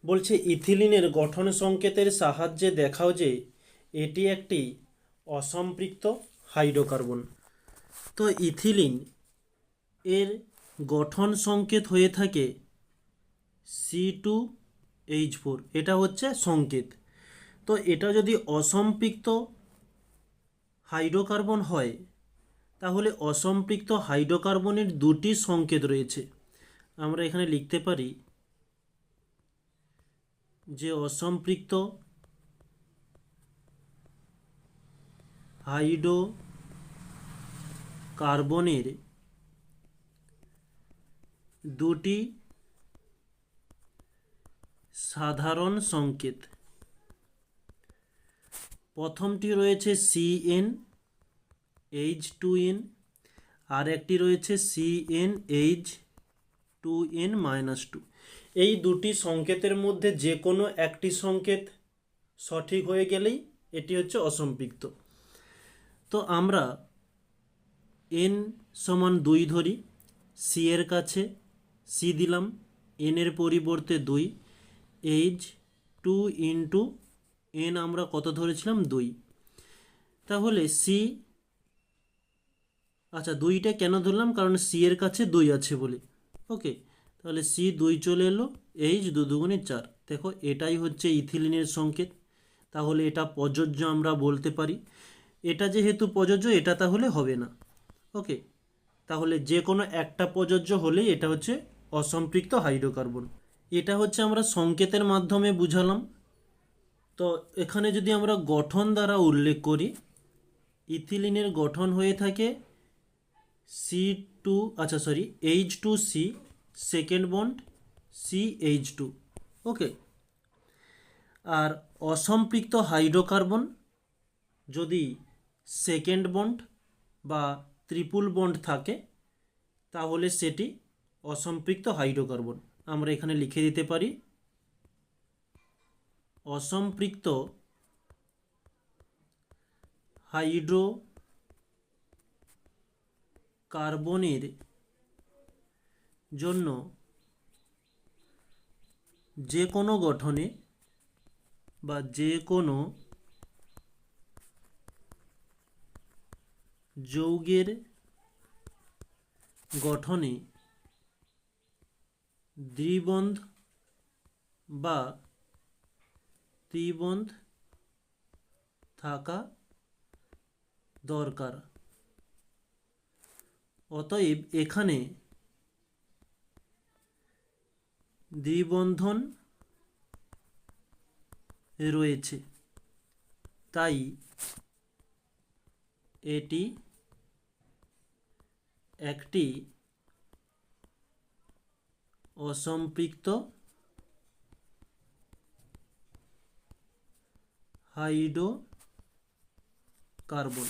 বলছে ইথিলিনের গঠন সংকেতের সাহায্যে দেখাও যে এটি একটি অসম্পৃক্ত হাইড্রোকার্বন। তো ইথিলিন এর গঠন সংকেত হয়ে থাকে C2H4, এটা হচ্ছে সংকেত। তো এটা যদি অসম্পৃক্ত হাইড্রোকার্বন হয় তাহলে অসম্পৃক্ত হাইড্রোকার্বনের দুটি সংকেত রয়েছে। আমরা এখানে লিখতে পারি যে অসম্পৃক্ত হাইড্রোকার্বনের দুটি সাধারণ সংকেত। প্রথমটি রয়েছে CnH2n, আর একটি রয়েছে CnH2n-2। এই দুটি সংকেতের মধ্যে যে কোনো একটি সংকেত সঠিক হয়ে গেলেই এটি হচ্ছে অসম্পৃক্ত। তো আমরা n সমান 2 ধরি, C এর কাছে C দিলাম, n এর পরিবর্তে 2, H2 ইন্টু n আমরা কত ধরেছিলাম 2। তাহলে C, আচ্ছা 2টা কেন ধরলাম, কারণ C এর কাছে 2 আছে বলে। ওকে, তাহলে C 2 চলে এলো, H 2 দুগুণে 4। দেখো এটাই হচ্ছে ইথিলিনের সংকেত, তাহলে এটা প্রযোজ্য আমরা বলতে পারি। এটা যেহেতু প্রযোজ্য এটা তাহলে হবে না। ওকে, তাহলে যে কোনো একটা প্রযোজ্য হলেই এটা হচ্ছে অসম্পৃক্ত হাইড্রোকার্বন। এটা হচ্ছে আমরা সংকেতের মাধ্যমে বুঝালাম। তো এখানে যদি আমরা গঠন দ্বারা উল্লেখ করি, ইথিলিনের গঠন হয়ে থাকে H2C সেকেন্ড বন্ড CH2। ওকে, আর অসম্পৃক্ত হাইড্রোকার্বন যদি সেকেন্ড বন্ড বা ট্রিপল বন্ড থাকে তাহলে সেটি অসম্পৃক্ত হাইড্রোকার্বন। আমরা এখানে লিখে দিতে পারি অসম্পৃক্ত হাইড্রোকার্বনের জন্য যে কোনো গঠনে বা যে কোনো যৌগের গঠনে দ্বিবন্ধ বা ত্রিবন্ধ থাকা দরকার। অতএব এখানে দ্বিবন্ধন রয়েছে, তাই এটি একটি অসম্পৃক্ত হাইড্রোকার্বন।